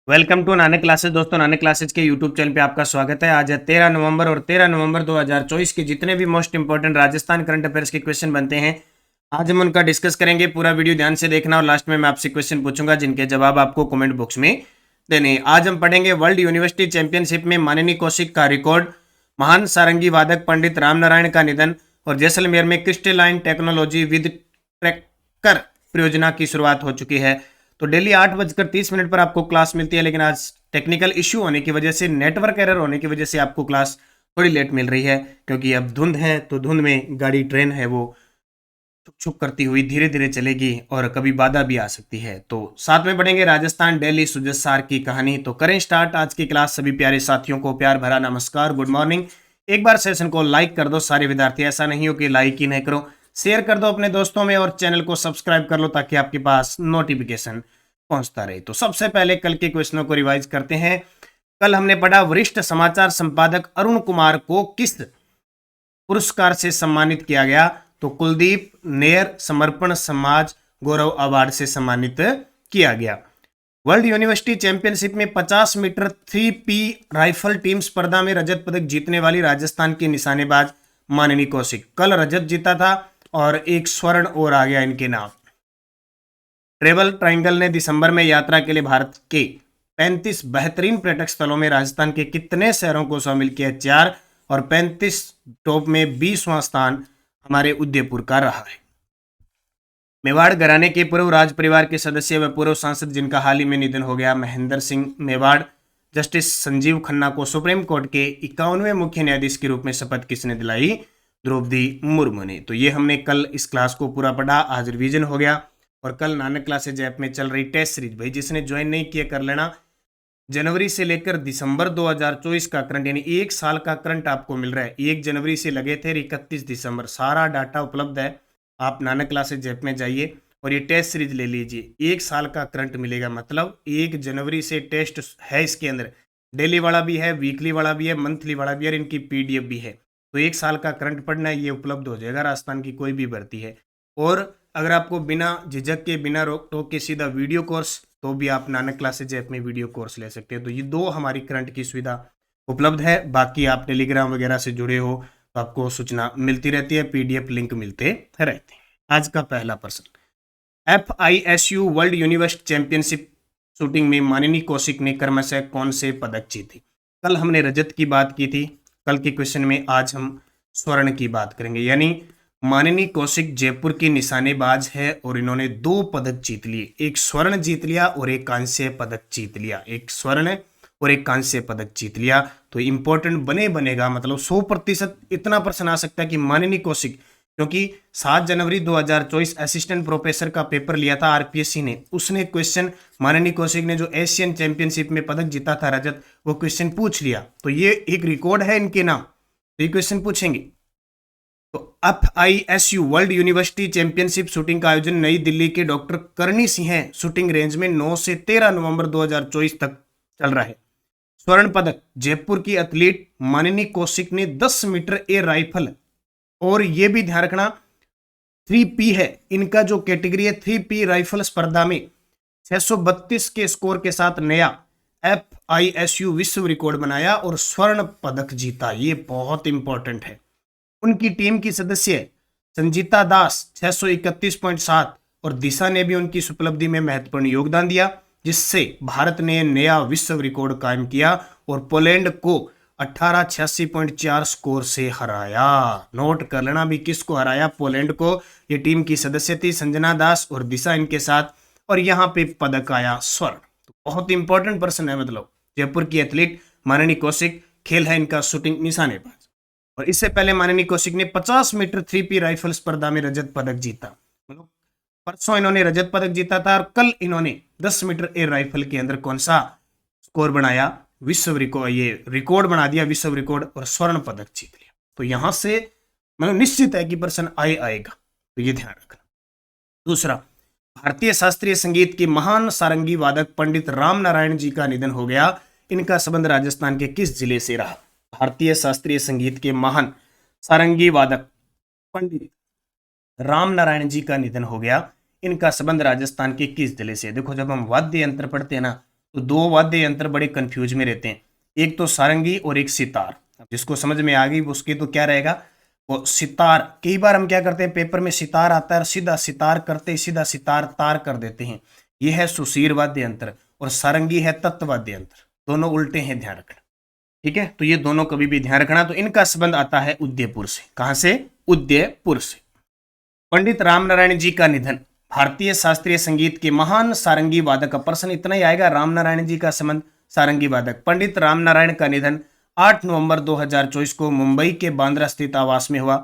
Welcome to Nanak classes. दोस्तों, Nanak classes के YouTube channel पे आपका स्वागत है। आज है 13 नवंबर और 13 नवंबर 2024 के जितने भी most important Rajasthan current affairs के क्वेश्चन बनते हैं, आज हम उनका डिस्कस करेंगे। पूरा वीडियो ध्यान से देखना और लास्ट में मैं आपसे क्वेश्चन पूछूंगा जिनके जवाब आपको कमेंट बॉक्स में देने हैं। आज हम पढ़ेंगे वर्ल्ड यूनिवर्सिटी चैंपियनशिप में माननीय कौशिक का रिकॉर्ड, महान सारंगी वादक पंडित रामनारायण का निधन और जैसलमेर में क्रिस्टलाइन टेक्नोलॉजी विद ट्रैकर परियोजना की शुरुआत हो चुकी है। तो डेली 8:30 पर आपको क्लास मिलती है, लेकिन आज टेक्निकल इश्यू होने की वजह से, नेटवर्क एरर होने की वजह से आपको क्लास थोड़ी लेट मिल रही है, क्योंकि अब धुंध है तो धुंध में गाड़ी ट्रेन है वो छुक छुक करती हुई धीरे धीरे चलेगी और कभी बाधा भी आ सकती है। तो साथ में पढ़ेंगे राजस्थान दिल्ली सुजसार की कहानी। तो करें स्टार्ट आज की क्लास। सभी प्यारे साथियों को प्यार भरा नमस्कार, गुड मॉर्निंग। एक बार सेशन को लाइक कर दो सारे विद्यार्थी, ऐसा नहीं हो कि लाइक ही नहीं करो, शेयर कर दो अपने दोस्तों में और चैनल को सब्सक्राइब कर लो ताकि आपके पास नोटिफिकेशन पहुंचता रहे। तो सबसे पहले कल के क्वेश्चनों को रिवाइज करते हैं। कल हमने पढ़ा वरिष्ठ समाचार संपादक अरुण कुमार को किस पुरस्कार से सम्मानित किया गया। तो कुलदीप नेयर समर्पण समाज गौरव अवार्ड से सम्मानित किया गया। वर्ल्ड यूनिवर्सिटी चैंपियनशिप में 50 मीटर 3P राइफल टीम स्पर्धा में रजत पदक जीतने वाली राजस्थान की निशानेबाज माननी कौशिक, कल रजत जीता था और एक स्वर्ण और आ गया इनके नाम। ट्रेवल ट्रायंगल ने दिसंबर में यात्रा के लिए भारत के 35 बेहतरीन पर्यटक स्थलों में राजस्थान के कितने शहरों को शामिल किया? 4। और 35 टॉप में 20वां स्थान हमारे उदयपुर का रहा है। मेवाड़ घराने के पूर्व राज परिवार के सदस्य व पूर्व सांसद जिनका हाल ही में निधन हो गया, महेंद्र सिंह मेवाड़। जस्टिस संजीव खन्ना को सुप्रीम कोर्ट के 51वें मुख्य न्यायाधीश के रूप में शपथ किसने दिलाई? द्रौपदी मुर्मू ने। तो ये हमने कल इस क्लास को पूरा पढ़ा, आज रिवीजन हो गया। और कल नानक क्लासेज ऐप में चल रही टेस्ट सीरीज, भाई जिसने ज्वाइन नहीं किया कर लेना। जनवरी से लेकर दिसंबर 2024 का करंट, यानी एक साल का करंट आपको मिल रहा है। 1 जनवरी से लगे थे 31 दिसंबर, सारा डाटा उपलब्ध है। आप नानक क्लासेज ऐप में जाइए और ये टेस्ट सीरीज ले लीजिए। एक साल का करंट मिलेगा, मतलब 1 जनवरी से टेस्ट है इसके अंदर। डेली वाला भी है, वीकली वाला भी है, मंथली वाला भी है और इनकी PDF भी है। तो एक साल का करंट पढ़ना है, ये उपलब्ध हो जाएगा। राजस्थान की कोई भी भर्ती है। और अगर आपको बिना झिझक के, बिना रोक टोक के सीधा वीडियो कोर्स, तो भी आप नानक क्लासेज ऐप में वीडियो कोर्स ले सकते हैं। तो ये 2 हमारी करंट की सुविधा उपलब्ध है। बाकी आप टेलीग्राम वगैरह से जुड़े हो तो आपको सूचना मिलती रहती है, PDF लिंक मिलते रहते हैं। आज का पहला प्रश्न, FISU world university championship shooting में माननी कौशिक ने क्रमशः कौन से पदक जीते? कल हमने रजत की बात की थी, कल के क्वेश्चन में आज हम स्वर्ण की बात करेंगे। यानी माननी कौशिक जयपुर की निशानेबाज है और इन्होंने 2 पदक जीत लिए, एक स्वर्ण जीत लिया और एक कांस्य पदक जीत लिया। एक स्वर्ण और एक कांस्य पदक जीत लिया। तो इंपॉर्टेंट बनेगा, मतलब 100% इतना प्रश्न आ सकता है कि माननी कौशिक, क्योंकि 7 जनवरी 2024 असिस्टेंट प्रोफेसर का पेपर लिया था RPSC ने, उसने क्वेश्चन माननी कौशिक ने जो एशियन चैंपियनशिप में पदक जीता था रजत, वो क्वेश्चन पूछ लिया। तो ये एक रिकॉर्ड है इनके नाम, तो ये क्वेश्चन पूछेंगे। तो FISU world university championship shooting का आयोजन नई दिल्ली के doctor Karni Singh shooting range में 9 से 13 नवंबर 2024 तक चल रहा है। स्वर्ण पदक जयपुर की एथलीट माननी कौशिक ने 10 मीटर एयर राइफल, और यह भी ध्यान रखना 3P है इनका जो कैटेगरी है, 3P राइफल स्पर्धा में 632 के स्कोर के साथ नया FISU विश्व रिकॉर्ड बनाया और स्वर्ण पदक जीता। ये बहुत इंपॉर्टेंट है। उनकी टीम की सदस्य संजीता दास 631.7 और दिशा ने भी उनकी इस उपलब्धि में महत्वपूर्ण योगदान दिया, जिससे भारत ने नया विश्व रिकॉर्ड कायम किया और पोलैंड को 1886.4 स्कोर से हराया। नोट कर लेना भी किसको हराया, पोलैंड को। ये टीम की सदस्य थी संजना दास और दिशा इनके साथ, और यहाँ पे पदक आया स्वर्ण। तो बहुत इंपॉर्टेंट पर्सन है, मतलब जयपुर की एथलीट माननी कौशिक, खेल है इनका शूटिंग निशानेबाज। और इससे पहले माननी कौशिक ने 50 मीटर 3P राइफल स्पर्धा में रजत पदक जीता, मतलब परसों इन्होंने रजत पदक जीता था और कल इन्होंने 10 मीटर एयर राइफल के अंदर कौन सा स्कोर बनाया, विश्व रिकॉर्ड, ये रिकॉर्ड बना दिया विश्व रिकॉर्ड और स्वर्ण पदक जीत लिया। तो यहां से मतलब निश्चित है कि पर्सन आएगा, तो ये ध्यान रखना। दूसरा, भारतीय शास्त्रीय संगीत के महान सारंगी वादक पंडित रामनारायण जी का निधन हो गया। इनका संबंध राजस्थान के किस जिले से रहा? भारतीय शास्त्रीय संगीत के महान सारंगी वादक पंडित रामनारायण जी का निधन हो गया। इनका संबंध राजस्थान के किस जिले से? देखो, जब हम वाद्य यंत्र पढ़ते हैं ना, तो दो वाद्य यंत्र बड़े कंफ्यूज में रहते हैं, एक तो सारंगी और एक सितार। जिसको समझ में आ गई उसके तो क्या रहेगा, वो सितार। कई बार हम क्या करते हैं, पेपर में सितार आता है और सीधा सितार करते सीधा सितार तार कर देते हैं। ये है सुशीर वाद्य यंत्र और सारंगी है तत्वाद्य यंत्र, दोनों उल्टे हैं, ध्यान रखना। ठीक है, तो ये दोनों कभी भी ध्यान रखना। तो इनका संबंध आता है उदयपुर से। कहां से? उदयपुर से। पंडित रामनारायण जी का निधन। भारतीय शास्त्रीय संगीत के महान सारंगी वादक का प्रश्न इतना ही आएगा, रामनारायण जी का संबंध सारंगी वादक। पंडित रामनारायण का निधन 8 नवंबर 2024 को मुंबई के बांद्रा स्थित आवास में हुआ।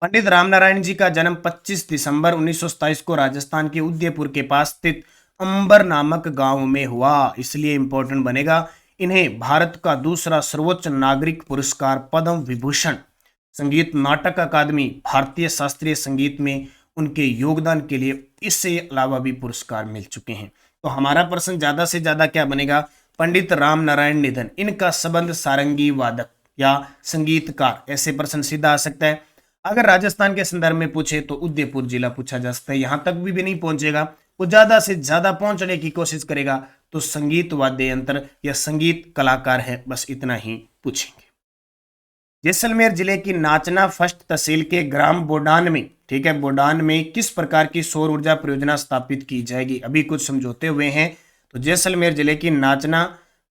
पंडित रामनारायण जी का जन्म 25 दिसंबर 1927 को राजस्थान के उदयपुर के पास स्थित अंबर नामक गांव में हुआ, इसलिए इंपॉर्टेंट बनेगा। इन्हें भारत का दूसरा सर्वोच्च नागरिक पुरस्कार पद्म विभूषण, संगीत नाटक अकादमी, भारतीय शास्त्रीय संगीत में उनके योगदान के लिए इससे अलावा भी पुरस्कार मिल चुके हैं। तो हमारा प्रश्न ज्यादा से ज्यादा क्या बनेगा, पंडित रामनारायण निधन, इनका संबंध सारंगी वादक या संगीतकार, ऐसे प्रश्न सीधा आ सकता है। अगर राजस्थान के संदर्भ में पूछे तो उदयपुर जिला पूछा जा सकता है, यहां तक भी नहीं पहुंचेगा, वो ज्यादा से ज्यादा पहुंचने की कोशिश करेगा तो संगीत वाद्य यंत्र या संगीत कलाकार है, बस इतना ही पूछेंगे। जैसलमेर जिले की नाचना फर्स्ट तहसील के ग्राम बोडान में, ठीक है, बोडान में किस प्रकार की सौर ऊर्जा परियोजना स्थापित की जाएगी? अभी कुछ समझौते हुए हैं। तो जैसलमेर जिले की नाचना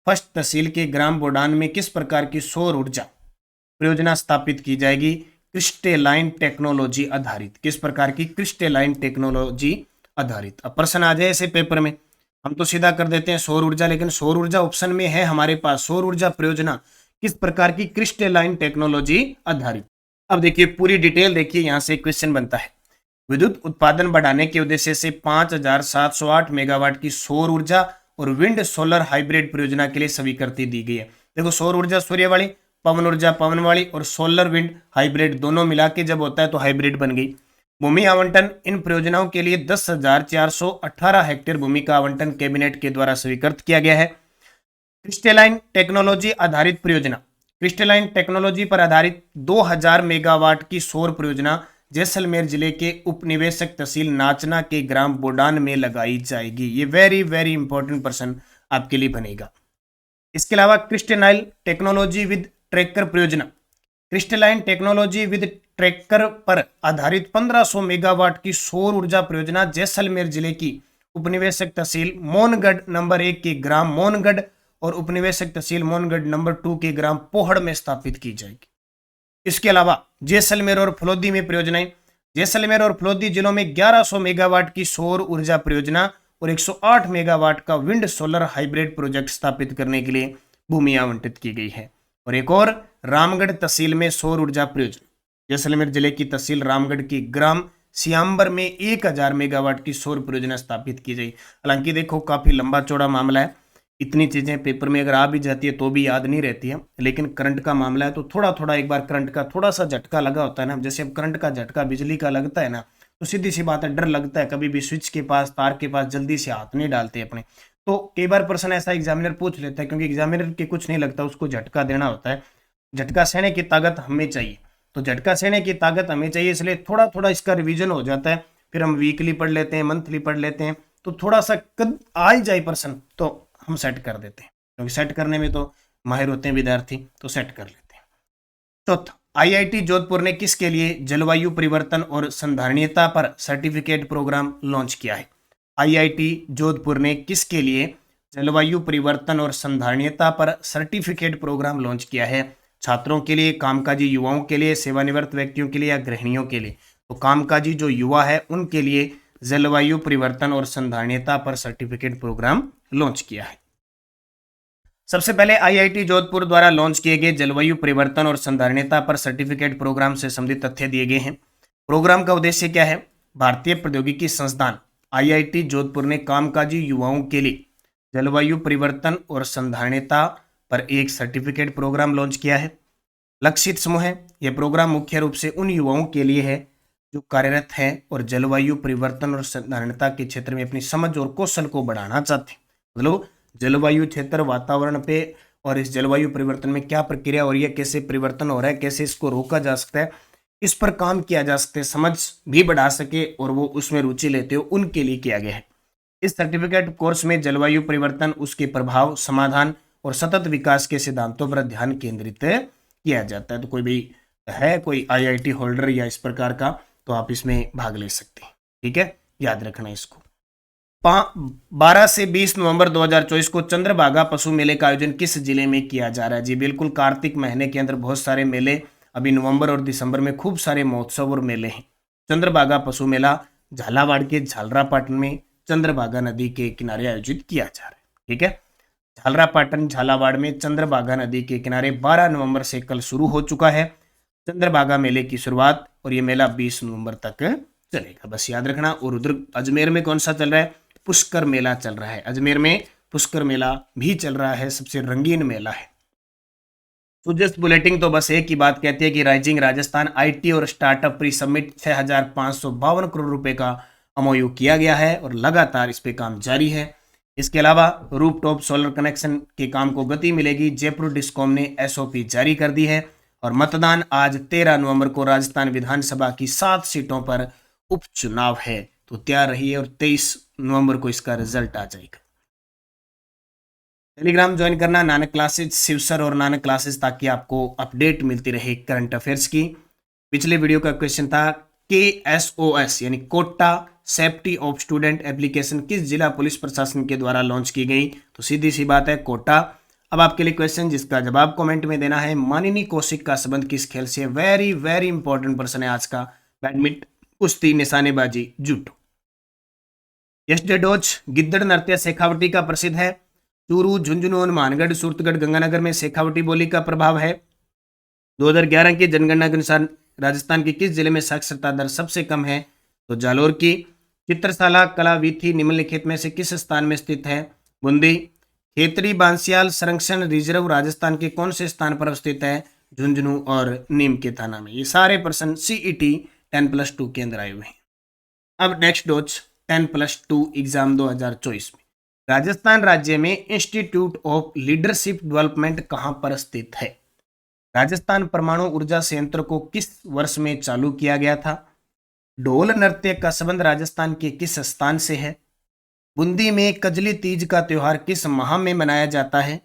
फर्स्ट तहसील के ग्राम बोडान में किस प्रकार की सौर ऊर्जा परियोजना स्थापित की जाएगी? क्रिस्टेलाइन टेक्नोलॉजी आधारित। किस प्रकार की? क्रिस्टेलाइन टेक्नोलॉजी आधारित। अब प्रश्न आ जाए ऐसे पेपर में, हम तो सीधा कर देते हैं सौर ऊर्जा, लेकिन सौर ऊर्जा ऑप्शन में है हमारे पास। सौर ऊर्जा परियोजना किस प्रकार की? क्रिस्टेलाइन टेक्नोलॉजी आधारित। अब देखिए पूरी डिटेल देखिए, यहां से क्वेश्चन बनता है। विद्युत उत्पादन बढ़ाने के उद्देश्य से 5708 मेगावाट की सौर ऊर्जा और विंड सोलर हाइब्रिड परियोजना के लिए स्वीकृति दी गई है। देखो सौर ऊर्जा सूर्य वाली, पवन ऊर्जा पवन वाली और सोलर विंड हाइब्रिड दोनों मिला के जब होता है तो हाइब्रिड बन गई। भूमि आवंटन, इन परियोजनाओं के लिए 10,418 हेक्टेयर भूमि का आवंटन कैबिनेट के द्वारा स्वीकृत किया गया है। क्रिस्टेलाइन टेक्नोलॉजी आधारित परियोजना, क्रिस्टेलाइन टेक्नोलॉजी पर आधारित 2000 मेगावाट की सौर परियोजना जैसलमेर जिले के उपनिवेशक तहसील नाचना के ग्राम बोडान में लगाई जाएगी। ये वेरी वेरी इंपॉर्टेंट प्रश्न आपके लिए बनेगा। इसके अलावा क्रिस्टेलाइन टेक्नोलॉजी विद ट्रैकर परियोजना, क्रिस्टेलाइन टेक्नोलॉजी विद ट्रैकर पर आधारित 1500 मेगावाट की सौर ऊर्जा परियोजना जैसलमेर जिले की उपनिवेशक तहसील मोनगढ़ नंबर 1 के ग्राम मोनगढ़ और उपनिवेशक तहसील मोनगढ़ नंबर 2 के ग्राम पोहड़ में स्थापित की जाएगी। इसके अलावा जैसलमेर और फलोदी में परियोजनाएं, जैसलमेर और फलोदी जिलों में 1100 मेगावाट की सौर ऊर्जा परियोजना और 108 मेगावाट का विंड सोलर हाइब्रिड प्रोजेक्ट स्थापित करने के लिए भूमि आवंटित की गई है। और एक और रामगढ़ तहसील में सौर ऊर्जा परियोजना, जैसलमेर जिले की तहसील रामगढ़ की ग्राम सियांबर में 1000 मेगावाट की सौर परियोजना स्थापित की गई। हालांकि देखो काफी लंबा चौड़ा मामला है, इतनी चीजें पेपर में अगर आ भी जाती है तो भी याद नहीं रहती है, लेकिन करंट का मामला है तो थोड़ा थोड़ा एक बार करंट का थोड़ा सा झटका लगा होता है ना, जैसे अब करंट का झटका बिजली का लगता है ना, तो सीधी सी बात है, डर लगता है, कभी भी स्विच के पास तार के पास जल्दी से हाथ नहीं डालते अपने। तो कई बार प्रश्न ऐसा एग्जामिनर पूछ लेता है, क्योंकि एग्जामिनर के कुछ नहीं लगता, उसको झटका देना होता है। झटका सहने की ताकत हमें चाहिए, तो झटका सहने की ताकत हमें चाहिए, इसलिए थोड़ा थोड़ा इसका रिवीजन हो जाता है। फिर हम वीकली पढ़ लेते हैं, मंथली पढ़ लेते हैं, तो थोड़ा सा कद आ ही जाए प्रश्न तो हम सेट कर देते हैं, क्योंकि सेट करने में तो माहिर होते हैं विद्यार्थी, तो सेट कर लेते हैं। चौथा, आईआईटी जोधपुर ने किसके लिए जलवायु परिवर्तन और संधारणीयता पर सर्टिफिकेट प्रोग्राम लॉन्च किया है? आईआईटी जोधपुर ने किसके लिए जलवायु परिवर्तन और संधारणीयता पर सर्टिफिकेट प्रोग्राम लॉन्च किया है? छात्रों के लिए, कामकाजी युवाओं के लिए, सेवानिवृत्त व्यक्तियों के लिए या गृहिणियों के लिए? तो कामकाजी जो युवा है उनके लिए जलवायु परिवर्तन और संधारणीयता पर सर्टिफिकेट प्रोग्राम लॉन्च किया है। सबसे पहले आईआईटी जोधपुर द्वारा लॉन्च किए गए जलवायु परिवर्तन और संधारणीयता पर सर्टिफिकेट प्रोग्राम से संबंधित तथ्य दिए गए हैं। प्रोग्राम का उद्देश्य क्या है? भारतीय प्रौद्योगिकी संस्थान आईआईटी जोधपुर ने कामकाजी युवाओं के लिए जलवायु परिवर्तन और संधारणीयता पर एक सर्टिफिकेट प्रोग्राम लॉन्च किया है। लक्षित समूह है, यह प्रोग्राम मुख्य रूप से उन युवाओं के लिए है जो कार्यरत हैं और जलवायु परिवर्तन और संधारणीयता के क्षेत्र में अपनी समझ और कौशल को बढ़ाना चाहते हैं। मतलब जलवायु क्षेत्र, वातावरण पे और इस जलवायु परिवर्तन में क्या प्रक्रिया हो रही है, कैसे परिवर्तन हो रहा है, कैसे इसको रोका जा सकता है, इस पर काम किया जा सकता है, समझ भी बढ़ा सके और वो उसमें रुचि लेते हो, उनके लिए किया गया है। इस सर्टिफिकेट कोर्स में जलवायु परिवर्तन, उसके प्रभाव, समाधान और सतत विकास के सिद्धांतों पर ध्यान केंद्रित किया जाता है। तो कोई भी है कोई आईआईटी होल्डर या इस प्रकार का, तो आप इसमें भाग ले सकते हैं। ठीक है, याद रखना इसको। 12 से 20 नवंबर 2024 को चंद्रभागा पशु मेले का आयोजन किस जिले में किया जा रहा है? जी बिल्कुल, कार्तिक महीने के अंदर बहुत सारे मेले, अभी नवंबर और दिसंबर में खूब सारे महोत्सव और मेले हैं। चंद्रभागा पशु मेला झालावाड़ के झालरापाटन में चंद्रभागा नदी के किनारे आयोजित किया जा रहा है। ठीक है, झालरापाटन झालावाड़ में चंद्रभागा नदी के किनारे 12 नवंबर से कल शुरू हो चुका है चंद्रभागा मेले की शुरुआत, और ये मेला 20 नवंबर तक चलेगा, बस याद रखना। और उधर अजमेर में कौन सा चल रहा है? पुष्कर मेला चल रहा है। अजमेर में पुष्कर मेला भी चल रहा है, सबसे रंगीन मेला है। तो जस्ट बुलेटिन तो बस एक ही बात कहती है कि राइजिंग राजस्थान आईटी और स्टार्टअप प्री समिट 6,552 करोड़ रुपए का एमओयू किया गया है और लगातार इस पे काम जारी है। इसके अलावा रूफटॉप सोलर कनेक्शन के काम को गति मिलेगी। जयपुर डिस्कॉम ने एसओपी जारी कर दी है और मतदान आज 13 नवंबर को राजस्थान विधानसभा की 7 सीटों पर उपचुनाव है, तो तैयार रहिए और 23 नवंबर को इसका रिजल्ट आ जाएगा। टेलीग्राम ज्वाइन करना, नानक क्लासेज शिवसर और नानक क्लासेज, ताकि आपको अपडेट मिलती रहे करंट अफेयर्स की। पिछले वीडियो का क्वेश्चन था KSOS यानी Kota safety of student application किस जिला पुलिस प्रशासन के द्वारा लॉन्च की गई? तो सीधी सी बात है, कोटा। अब आपके लिए क्वेश्चन जिसका जवाब कमेंट में देना है, मानिनी कौशिक का संबंध किस खेल से? वेरी वेरी इंपॉर्टेंट पर्सन है आज का। बैडमिंटन, कुश्ती, निशानेबाजी, जूडो। यस्टेडोज गिद्दड़ नृत्य शेखावटी का प्रसिद्ध है। चूरू, झुंझुनू, मानगढ़, सूरतगढ़, गंगानगर में शेखावटी बोली का प्रभाव है। 2011 की जनगणना के अनुसार राजस्थान के किस जिले में साक्षरता दर सबसे कम है? तो जालोर की। चित्रशाला कला वीथी निम्नलिखित में से किस स्थान में स्थित है? बूंदी। खेतरी बांसियाल संरक्षण रिजर्व राजस्थान के कौन से स्थान पर स्थित है? झुंझुनू और नीम के थाना में। ये सारे प्रश्न CET 10+2 के अंदर आए हुए हैं। अब नेक्स्ट डोज 10+2 एग्जाम 2024 में राजस्थान राज्य में इंस्टीट्यूट ऑफ लीडरशिप डेवलपमेंट कहां पर स्थित है? राजस्थान परमाणु ऊर्जा संयंत्र को किस वर्ष में चालू किया गया था? ढोल नृत्य का संबंध राजस्थान के किस स्थान से है? बूंदी में कजली तीज का त्योहार किस माह में मनाया जाता है?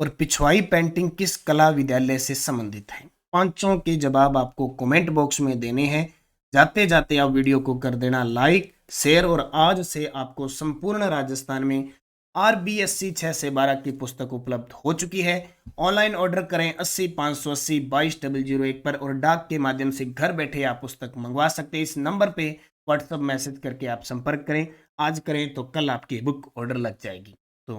और पिछवाई पेंटिंग किस कला विद्यालय से संबंधित है? पांचों के जवाब आपको कमेंट बॉक्स में देने हैं। जाते जाते आप वीडियो को कर देना लाइक, शेयर, और आज से आपको संपूर्ण राजस्थान में RBSC 6 से 12 की पुस्तक उपलब्ध हो चुकी है। ऑनलाइन ऑर्डर करें 80 580 22 001 पर, और डाक के माध्यम से घर बैठे आप पुस्तक मंगवा सकते हैं। इस नंबर पे व्हाट्सएप मैसेज करके आप संपर्क करें। आज करें तो कल आपकी बुक ऑर्डर लग जाएगी। तो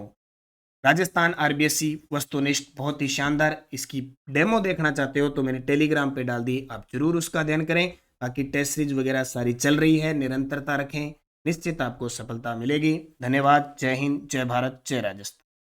राजस्थान RBSC वस्तुनिष्ठ बहुत ही शानदार, इसकी डेमो देखना चाहते हो तो मैंने टेलीग्राम पे डाल दी, आप जरूर उसका अध्ययन करें। बाकी टेस्ट सीरीज वगैरह सारी चल रही है, निरंतरता रखें, निश्चित आपको सफलता मिलेगी। धन्यवाद। जय हिंद, जय भारत, जय राजस्थान।